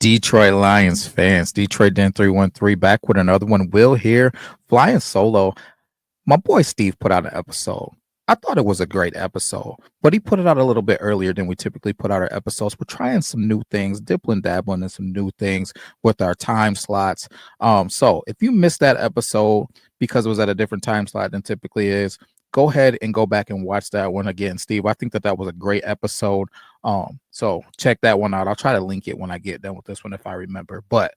Detroit Lions fans, Detroit Den 313 back with another one. Will here, flying solo. My boy Steve put out an episode. I thought it was a great episode, but he put it out a little bit earlier than we typically put out our episodes. We're trying some new things, dipping, dabbling in some new things with our time slots. So if you missed that episode because it was at a different time slot than typically is, go ahead and go back and watch that one again, Steve. I think that was a great episode. So check that one out. I'll try to link it when I get done with this one if I remember. But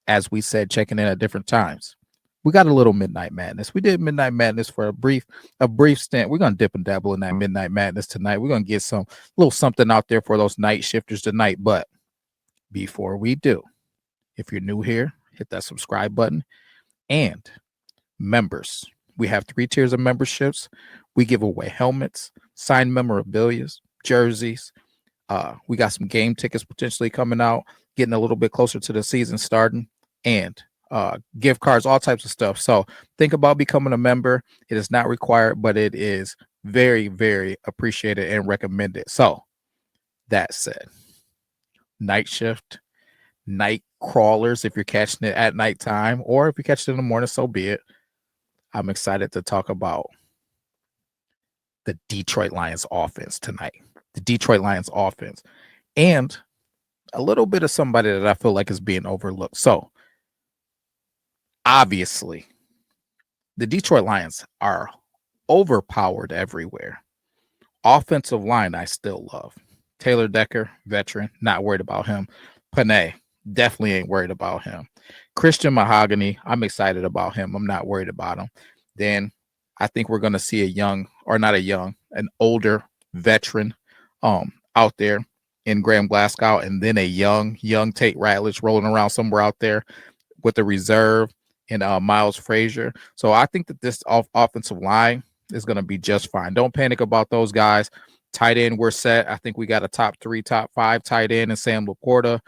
as we said, checking in at different times. We got a little Midnight Madness. We did Midnight Madness for a brief stint. We're gonna dip and dabble in that Midnight Madness tonight. We're gonna get some little something out there for those night shifters tonight. But before we do, if you're new here, hit that subscribe button. And members, we have 3 tiers of memberships. We give away helmets, signed memorabilia, jerseys. We got some game tickets potentially coming out, getting a little bit closer to the season starting, and gift cards, all types of stuff. So think about becoming a member. It is not required, but it is very, very appreciated and recommended. So that said, night shift, night crawlers, if you're catching it at nighttime, or if you catch it in the morning, so be it. I'm excited to talk about the Detroit Lions offense tonight. The Detroit Lions offense. And a little bit of somebody that I feel like is being overlooked. So obviously, the Detroit Lions are overpowered everywhere. Offensive line, I still love. Taylor Decker, veteran, not worried about him. Panay, definitely ain't worried about him. Christian Mahogany, I'm excited about him. I'm not worried about him. Then I think we're going to see an older veteran out there in Graham Glasgow, and then a young Tate Ratledge rolling around somewhere out there with a reserve and Miles Frazier. So I think that this offensive line is going to be just fine. Don't panic about those guys. Tight end, we're set. I think we got a top 3, top 5 tight end and Sam Laporta.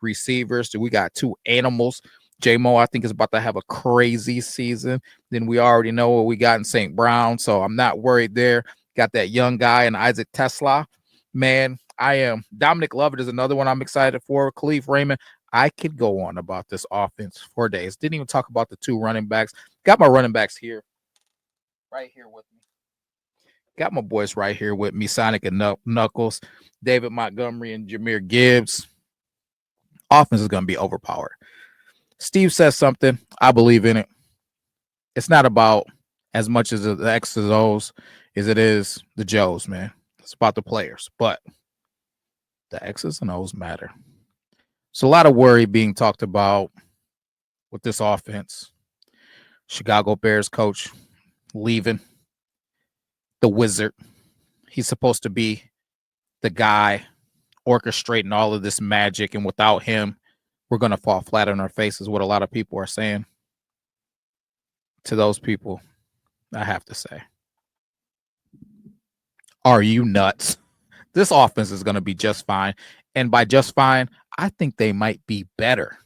Receivers, we got 2 animals. J-Mo, I think, is about to have a crazy season. Then we already know what we got in St. Brown, so I'm not worried there. Got that young guy and Isaac Tesla. Man, I am. Dominic Lovett is another one I'm excited for. Khalif Raymond. I could go on about this offense for days. Didn't even talk about the 2 running backs. Got my running backs here, right here with me. Got my boys right here with me, Sonic and Knuckles, David Montgomery and Jahmyr Gibbs. Offense is going to be overpowered. Steve says something. I believe in it. It's not about as much as the X's and O's as it is the Joes, man. It's about the players, but the X's and O's matter. So a lot of worry being talked about with this offense. Chicago Bears coach leaving. The wizard. He's supposed to be the guy orchestrating all of this magic, and without him, we're going to fall flat on our faces, what a lot of people are saying. To those people, I have to say, are you nuts? This offense is going to be just fine. And by just fine, I think they might be better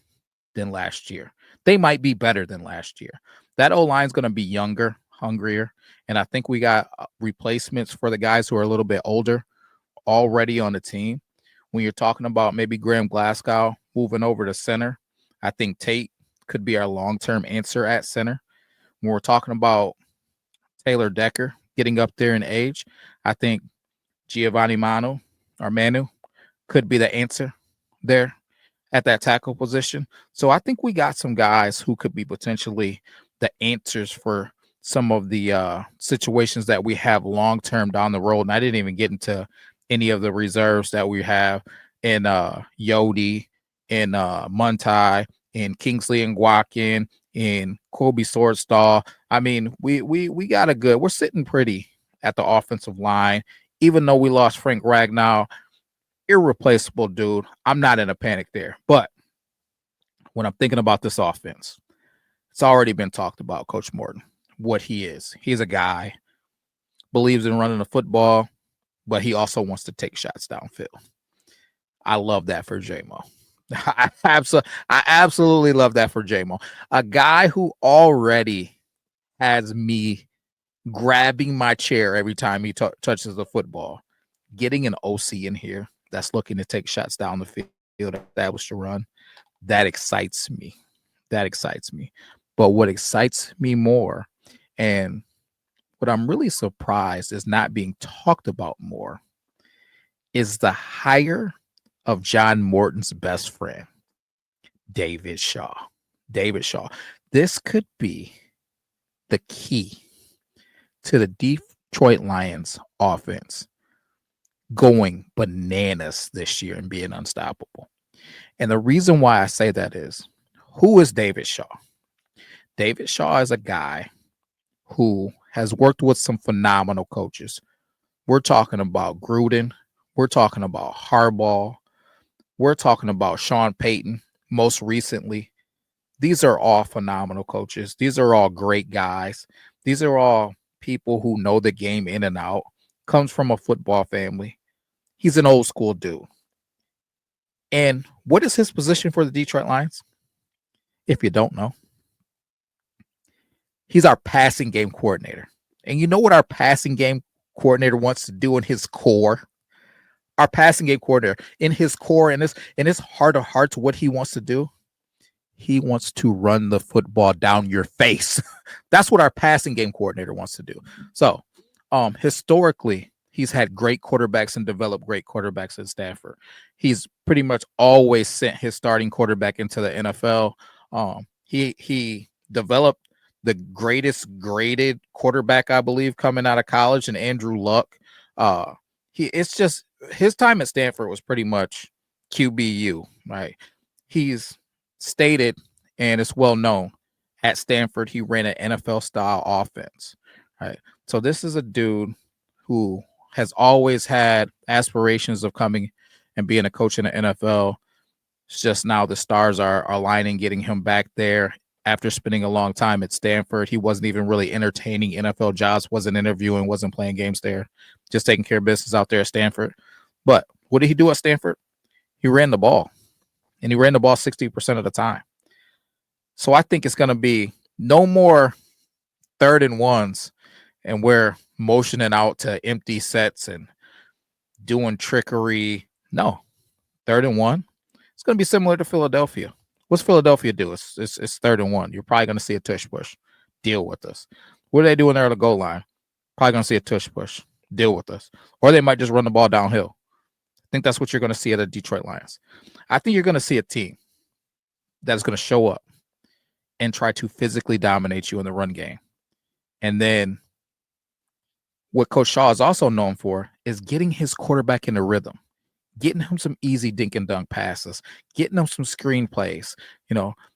than last year. They might be better than last year. That O-line is going to be younger, hungrier. And I think we got replacements for the guys who are a little bit older already on the team. When you're talking about maybe Graham Glasgow moving over to center, I think Tate could be our long-term answer at center. When we're talking about Taylor Decker getting up there in age, I think Giovanni Manu could be the answer there at that tackle position. So I think we got some guys who could be potentially the answers for some of the situations that we have long-term down the road. And I didn't even get into any of the reserves that we have in Yodi, in Muntai, in Kingsley and Guakin, in Kobe Swordstall. I mean, we got a good. We're sitting pretty at the offensive line, even though we lost Frank Ragnow. Irreplaceable dude. I'm not in a panic there. But when I'm thinking about this offense, it's already been talked about, Coach Morton, what he is. He's a guy, believes in running the football, but he also wants to take shots downfield. I love that for J-Mo. I absolutely love that for J-Mo. A guy who already has me grabbing my chair every time he touches the football. Getting an OC in here that's looking to take shots down the field. established to run. That excites me. That excites me. But what excites me more, and what I'm really surprised is not being talked about more, is the hire of John Morton's best friend, David Shaw. David Shaw. This could be the key to the Detroit Lions offense going bananas this year and being unstoppable. And the reason why I say that is, who is David Shaw? David Shaw is a guy who has worked with some phenomenal coaches. We're talking about Gruden. We're talking about Harbaugh. We're talking about Sean Payton most recently. These are all phenomenal coaches. These are all great guys. These are all people who know the game in and out, comes from a football family. He's an old school dude. And what is his position for the Detroit Lions? If you don't know, he's our passing game coordinator. And you know what our passing game coordinator wants to do in his core? Our passing game coordinator in his core, in his heart of hearts, what he wants to do? He wants to run the football down your face. That's what our passing game coordinator wants to do. So, historically, he's had great quarterbacks and developed great quarterbacks at Stanford. He's pretty much always sent his starting quarterback into the NFL. He developed the greatest graded quarterback, I believe, coming out of college, and Andrew Luck. It's just his time at Stanford was pretty much QBU, right? He's stated, and it's well known, at Stanford he ran an NFL style offense, right? So this is a dude who has always had aspirations of coming and being a coach in the NFL. It's just now the stars are aligning, getting him back there after spending a long time at Stanford. He wasn't even really entertaining NFL jobs, wasn't interviewing, wasn't playing games there, just taking care of business out there at Stanford. But what did he do at Stanford? He ran the ball. And he ran the ball 60% of the time. So I think it's going to be no more 3rd and 1s and we're motioning out to empty sets and doing trickery. No, 3rd and 1. It's going to be similar to Philadelphia. What's Philadelphia do? It's 3rd and 1. You're probably going to see a tush push. Deal with us. What are they doing there at the goal line? Probably going to see a tush push. Deal with us. Or they might just run the ball downhill. I think that's what you're going to see at the Detroit Lions. I think you're going to see a team that's going to show up and try to physically dominate you in the run game. And then what Coach Shaw is also known for is getting his quarterback in a rhythm, getting him some easy dink and dunk passes, getting him some screen plays,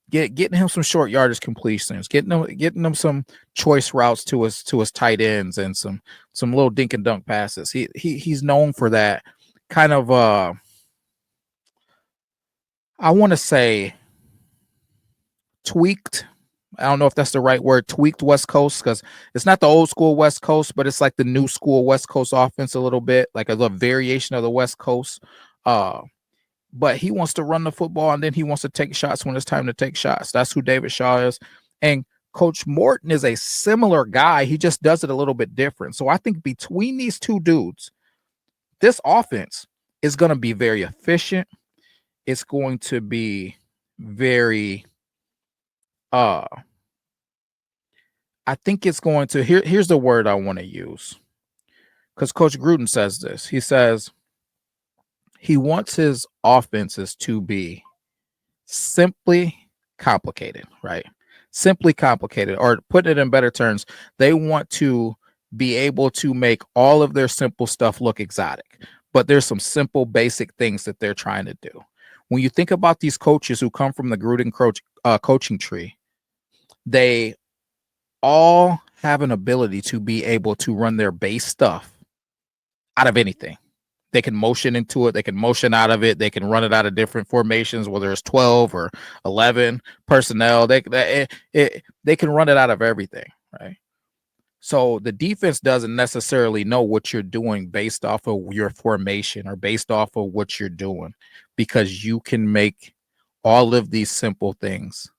getting him some short yardage completions, getting him some choice routes to his tight ends and some little dink and dunk passes. He's known for that kind of I want to say tweaked. I don't know if that's the right word, tweaked West Coast, because it's not the old school West Coast, but it's like the new school West Coast offense a little bit, like a little variation of the West Coast. But he wants to run the football, and then he wants to take shots when it's time to take shots. That's who David Shaw is. And Coach Morton is a similar guy. He just does it a little bit different. So I think between these two dudes, this offense is going to be very efficient. It's going to be very I think it's going to here's the word I want to use, because Coach Gruden says this. He says he wants his offenses to be simply complicated, right? Simply complicated, or put it in better terms, they want to be able to make all of their simple stuff look exotic, but there's some simple basic things that they're trying to do. When you think about these coaches who come from the Gruden coaching tree, they all have an ability to be able to run their base stuff out of anything. They can motion into it. They can motion out of it. They can run it out of different formations, whether it's 12 or 11 personnel. They can run it out of everything, right? So the defense doesn't necessarily know what you're doing based off of your formation or based off of what you're doing, because you can make all of these simple things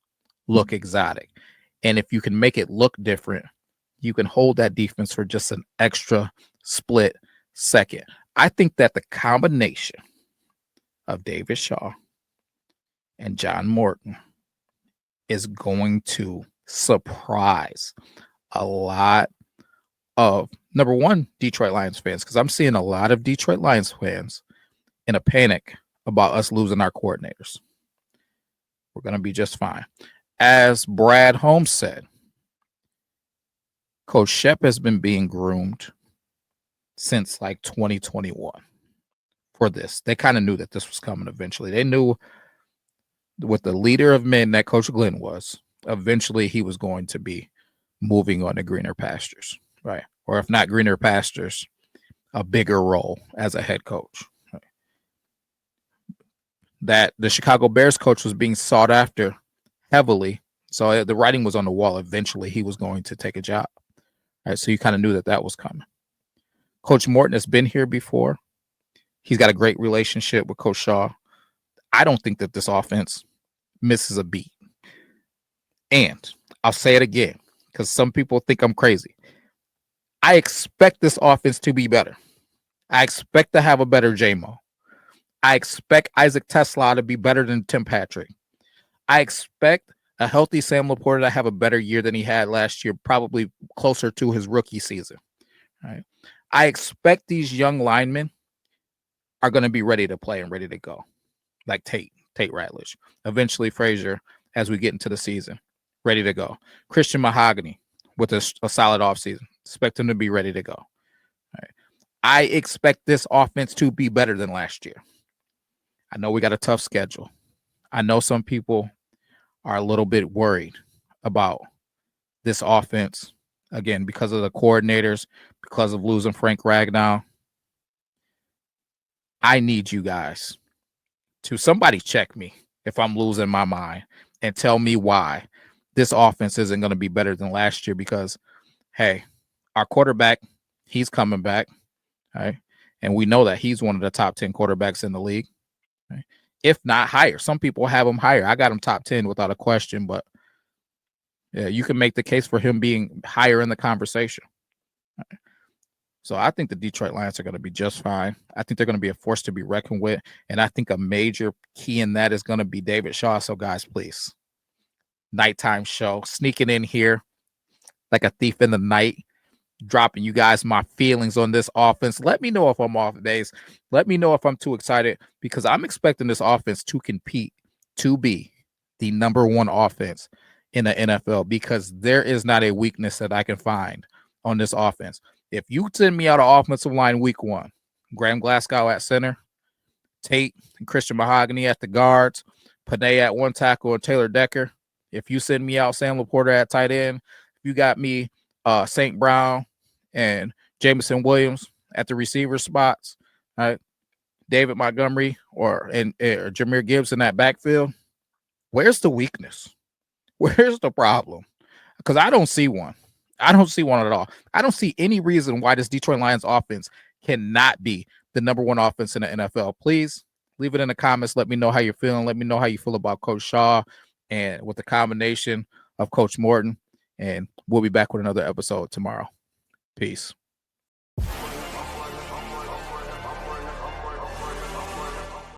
look exotic. And if you can make it look different, you can hold that defense for just an extra split second. I think that the combination of David Shaw And John Morton is going to surprise a lot of, number one, Detroit Lions fans, because I'm seeing a lot of Detroit Lions fans in a panic about us losing our coordinators. We're going to be just fine. As Brad Holmes said, Coach Shep has been being groomed since like 2021 for this. They kind of knew that this was coming eventually. They knew with the leader of men that Coach Glenn was, eventually he was going to be moving on to greener pastures, right? Or if not greener pastures, a bigger role as a head coach. Right? That the Chicago Bears coach was being sought after heavily. So the writing was on the wall. Eventually he was going to take a job. Right? So you kind of knew that that was coming. Coach Morton has been here before. He's got a great relationship with Coach Shaw. I don't think that this offense misses a beat. And I'll say it again, because some people think I'm crazy. I expect this offense to be better. I expect to have a better J-Mo. I expect Isaac Tesla to be better than Tim Patrick. I expect a healthy Sam Laporta to have a better year than he had last year, probably closer to his rookie season. Right? I expect these young linemen are going to be ready to play and ready to go, like Tate Ratledge. Eventually, Frazier, as we get into the season, ready to go. Christian Mahogany with a solid offseason. Expect him to be ready to go. Right. I expect this offense to be better than last year. I know we got a tough schedule. I know some people are a little bit worried about this offense, again, because of the coordinators, because of losing Frank Ragnow. I need you guys to somebody check me if I'm losing my mind and tell me why this offense isn't going to be better than last year, because, hey, our quarterback, he's coming back, right? And we know that he's one of the top 10 quarterbacks in the league, right? If not higher. Some people have him higher. I got him top 10 without a question, but yeah, you can make the case for him being higher in the conversation. Right? So I think the Detroit Lions are going to be just fine. I think they're going to be a force to be reckoned with. And I think a major key in that is going to be David Shaw. So guys, please, nighttime show, sneaking in here like a thief in the night, dropping you guys my feelings on this offense. Let me know if I'm off days. Let me know if I'm too excited, because I'm expecting this offense to compete to be the number one offense in the NFL, because there is not a weakness that I can find on this offense. If you send me out of offensive line week one, Graham Glasgow at center, Tate and Christian Mahogany at the guards, Panay at one tackle, and Taylor Decker. If you send me out Sam Laporta at tight end, you got me St. Brown and Jameson Williams at the receiver spots, right? David Montgomery or Jahmyr Gibbs in that backfield. Where's the weakness? Where's the problem? Because I don't see one. I don't see one at all. I don't see any reason why this Detroit Lions offense cannot be the number one offense in the NFL. Please leave it in the comments. Let me know how you're feeling. Let me know how you feel about Coach Shaw and with the combination of Coach Morton. And we'll be back with another episode tomorrow. Peace.